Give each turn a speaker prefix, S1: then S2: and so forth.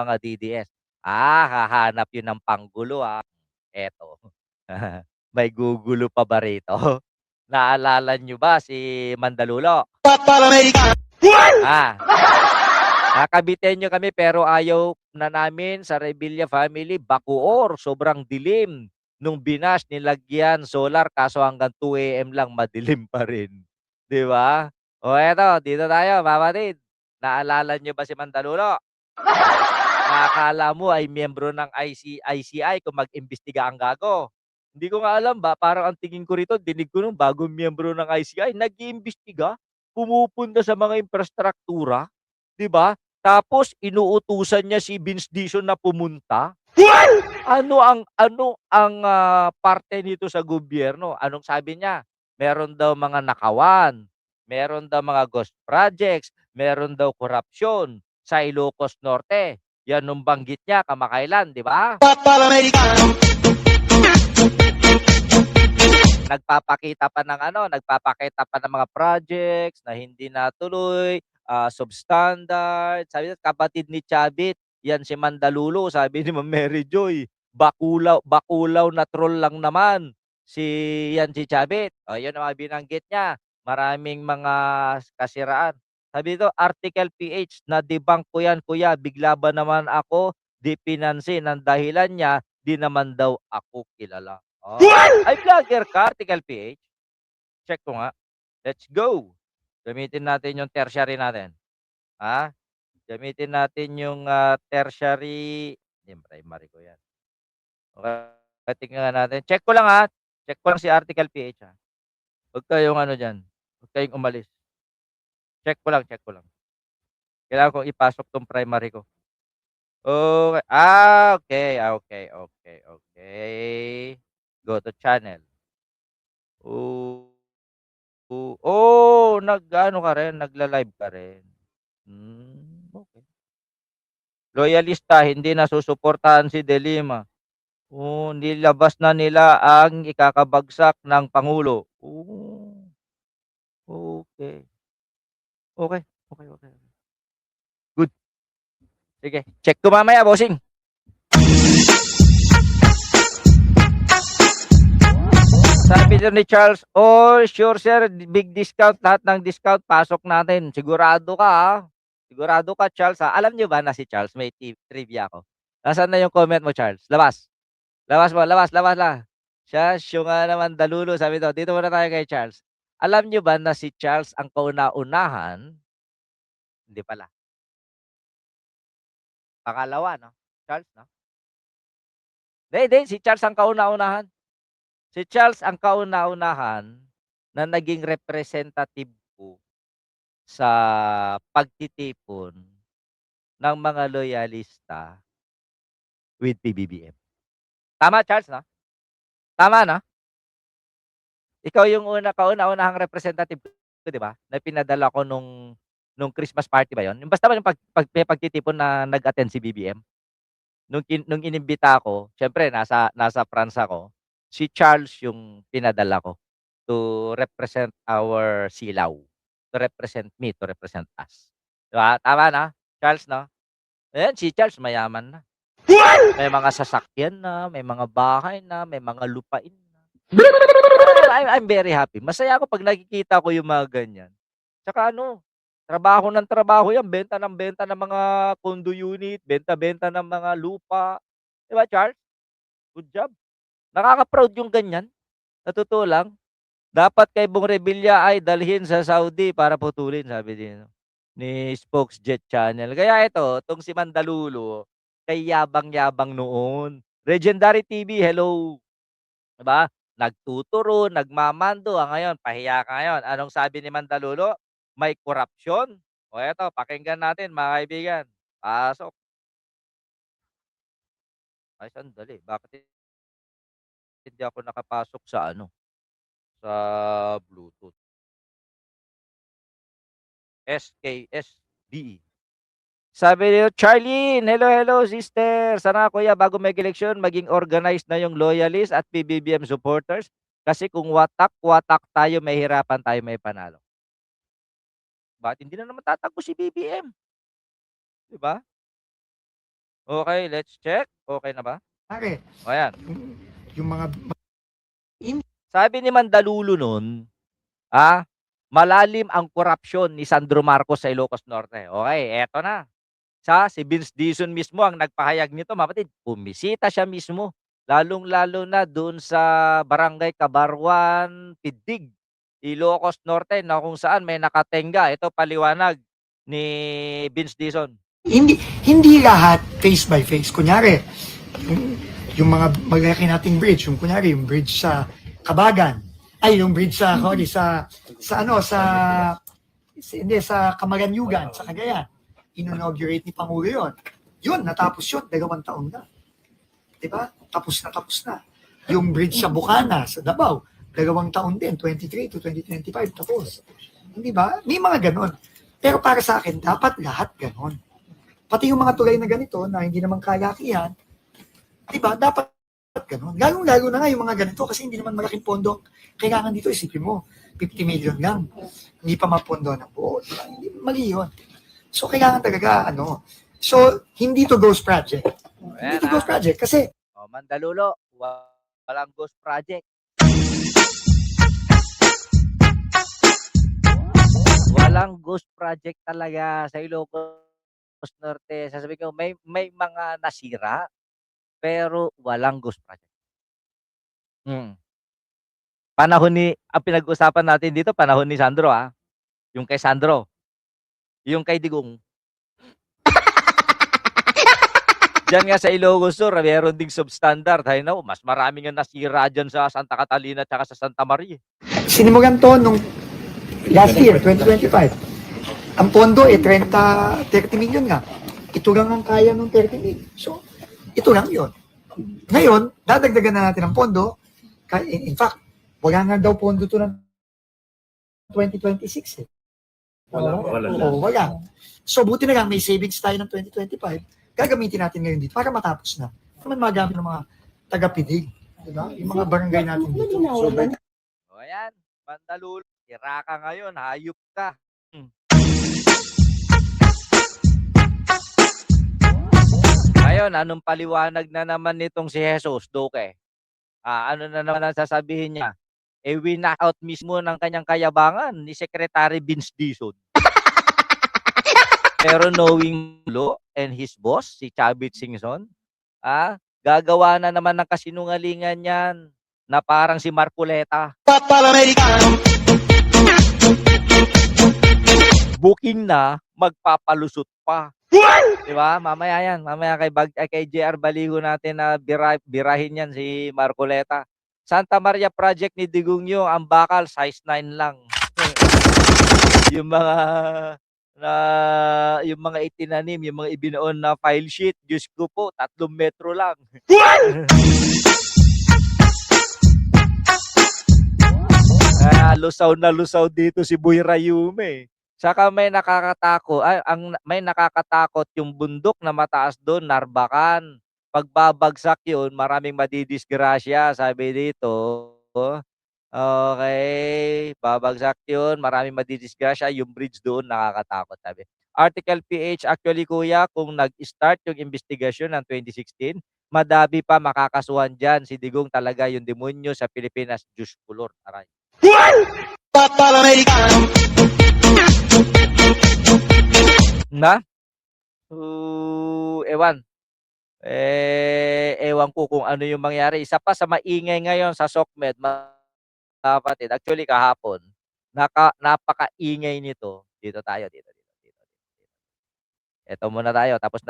S1: mga DDS. Hahanap yun ng panggulo, Eto, may gugulo pa ba rito? Naalala niyo ba si Mandalulo? Ah, Nakabitenyo kami pero ayaw na namin sa Revilla family, Bacoor, sobrang dilim. Nung binas, nilagyan solar kaso hanggang 2 AM lang madilim pa rin. 'Di ba? O eto, dito tayo kapatid. Naalala niyo ba si Mandalulo? Na akala mo ay miyembro ng ICI kung mag-imbestiga ang gago. Hindi ko nga alam ba, parang ang tingin ko rito, dinig ko nung bagong miyembro ng ICI, nag-iimbestiga, pumupunta sa mga infrastruktura, 'di ba? Tapos inuutusan niya si Vince Dizon na pumunta. Ano ang parte nito sa gobyerno? Anong sabi niya? Meron daw mga nakawan, meron daw mga ghost projects, meron daw korapsyon sa Ilocos Norte. Yan nung banggit niya kamakailan, di ba? Nagpapakita pa ng mga projects na hindi natuloy, substandard. Sabi niya, kapatid ni Chavit, yan si Mandalulo, sabi ni Ma'am Mary Joy. Bakulaw, bakulaw na troll lang naman. Si Chavit. O, yun ang mga binanggit niya. Maraming mga kasiraan. Sabi dito, Article PH, na debunk ko yan, kuya. Bigla ba naman ako di pinansin? Ang dahilan niya, di naman daw ako kilala. Oh. Ay, vlogger ka, Article PH? Check ko nga. Let's go. Gamitin natin yung tertiary natin. Ha? Gamitin natin yung tertiary. Yung primary ko yan. Okay, tingnan natin. Check ko lang Check ko lang si Article PH ha. Huwag kayong ano dyan. Huwag kayong umalis. Check ko lang. Kailangan kong ipasok tong primary ko. Okay. Okay. Go to channel. Nag-ano ka rin, nagla-live ka rin. Okay. Loyalista, hindi na susuportahan si De Lima. Nilabas na nila ang ikakabagsak ng Pangulo. Okay. Okay. Good. Sige, check ko mamaya, bossing. Sabi din ni Charles, sure sir, big discount, lahat ng discount, pasok natin. Sigurado ka Sigurado ka, Charles Alam niyo ba na si Charles, may trivia ako. Nasaan na yung comment mo, Charles? Labas. Labas mo, labas lang. Siya nga naman dalulo, sabi to. Dito muna tayo kay Charles. Alam niyo ba na si Charles ang kauna-unahan? Hindi pala. Pangalawa, no? Charles, no? Hindi, si Charles ang kauna-unahan. Si Charles ang kauna-unahan na naging representative ko sa pagtitipon ng mga loyalista with PBBM. Tama, Charles, no? Tama, no? Ikaw yung kauna-unahang representative ko, 'di ba? Na pinadala ko nung Christmas party ba 'yon? Yung basta yung pagtitipon na nag-attend si BBM. Nung inimbita ako, siyempre nasa France ako. Si Charles yung pinadala ko to represent our Silaw, to represent me, to represent us. 'Di ba? Tama na, Charles, 'no? Ayan, si Charles mayaman na. May mga sasakyan na, may mga bahay na, may mga lupain na. I'm very happy. Masaya ako 'pag nakikita ko yung mga ganyan. Tsaka trabaho ng trabaho 'yan, benta ng mga condo unit, benta-benta ng mga lupa. 'Di ba, Charles? Good job. Nakaka-proud yung ganyan, sa totoo lang. Dapat kay Bong Revilla ay dalhin sa Saudi para putulin, sabi din ni Spokesjet Channel. Kaya ito, 'tong si Mandalulo, kay yabang-yabang noon. Legendary TV, hello. 'Di ba? Nagtuturo, nagmamando, ngayon pahiya ka ngayon. Anong sabi ni Mandalulo? May korapsyon. O eto, pakinggan natin mga kaibigan. Pasok. Ay, sandali. Bakit hindi ako nakapasok sa Bluetooth? SKSDE. Sabi niyo, Charlene, hello sister. Sana kuya bago may eleksyon, maging organized na yung loyalist at PBBM supporters. Kasi kung watak-watak tayo, mahihirapan tayo may panalo. Bakit hindi na naman tatakbo si BBM? 'Di ba? Okay, let's check. Okay na ba?
S2: Pare,
S1: O ayan.
S2: yung mga
S1: Sabi ni Mandalulo nun, malalim ang korapsyon ni Sandro Marcos sa Ilocos Norte. Okay, eto na. Si Vince Dizon mismo ang nagpahayag nito, mapatid. Bumisita siya mismo, lalong-lalo na doon sa Barangay Kabarwan, Pidig, Ilocos Norte, na kung saan may nakatenga. Ito paliwanag ni Vince Dizon.
S2: hindi lahat face by face. Kunyari, yung mga maglaki nating bridge, yung kunyari, yung bridge sa Kabagan, yung bridge sa, hindi, sa Camaranyugan, sa Cagayan. Inaugurate ni Pangulo yun. Yun, natapos yun, 2 taon na. Diba? Tapos na. Yung bridge sa Bukana, sa Davao, 2 taon din, 23 to 2025, tapos. Hindi ba? May mga ganon. Pero para sa akin, dapat lahat ganon. Pati yung mga tulay na ganito, na hindi naman kalakihan, diba? Dapat ganon. Lalong-lalo na nga yung mga ganito, kasi hindi naman malaking pondo. Kailangan dito, isipin mo, 50 million lang. Hindi pa mapondo ng buo. Diba? Hindi, mali yun. So, kailangan talaga, so, hindi to ghost project. Hindi to ghost project kasi
S1: Mandalulo, walang ghost project. Walang ghost project talaga sa Ilocos Norte. Sasabihin ko, may mga nasira, pero walang ghost project. Ang pinag-usapan natin dito, panahon ni Sandro, yung kay Sandro, yung kay Digong. Diyan nga sa Ilocos Sur, meron ding substandard. Mas marami nga nasira dyan sa Santa Catalina at sa Santa Maria.
S2: Sinimulan to nung last year, 2025. Ang pondo 30 million nga. Ito lang ang kaya ng 30 million. So, ito lang yun. Ngayon, dadagdagan na natin ang pondo. In fact, wala nga daw pondo to ng 2026 eh. Wala. So, buti na lang may savings tayo ng 2025. Gagamitin natin ngayon dito para matapos na. Naman magamit ng mga taga-Pidig. Diba? Yung mga barangay natin dito. So,
S1: ayan, Mandalulo, tira ka ngayon, hayop ka. Ngayon, anong paliwanag na naman nitong si Jesus Duque? Ano na naman ang sasabihin niya? Win-out mismo ng kanyang kayabangan ni Secretary Vince Dizon. Pero knowing Lo and his boss, si Chavit Singson, gagawa na naman ng kasinungalingan yan na parang si Marcoleta. Booking na, magpapalusot pa. Diba? Mamaya kay JR Baligo natin na birahin yan si Marcoleta. Santa Maria Project ni Digong yung ang bakal size 9 lang. yung mga itinanim, yung mga ibinuon na file sheet, Diyos ko po, 3 metro lang. Lusaw na lusaw dito si Boy Rayume. Saka may nakakatakot yung bundok na mataas doon, Narbacan. Pagbabagsak yun, maraming madidisgrasya, sabi dito. Okay, babagsak yun, maraming madidisgrasya, yung bridge doon nakakatakot, sabi. Article PH, actually kuya, kung nag-start yung investigasyon ng 2016, madami pa makakasuhan dyan. Si Digong talaga yung demonyo sa Pilipinas, Diyos ko Lord, aray. Na? Ewan. Ewan ko kung ano yung mangyari. Isa pa sa maingay ngayon sa SOCMED, kapatid, actually kahapon, napakaingay nito. Dito tayo, dito. Ito muna tayo, tapos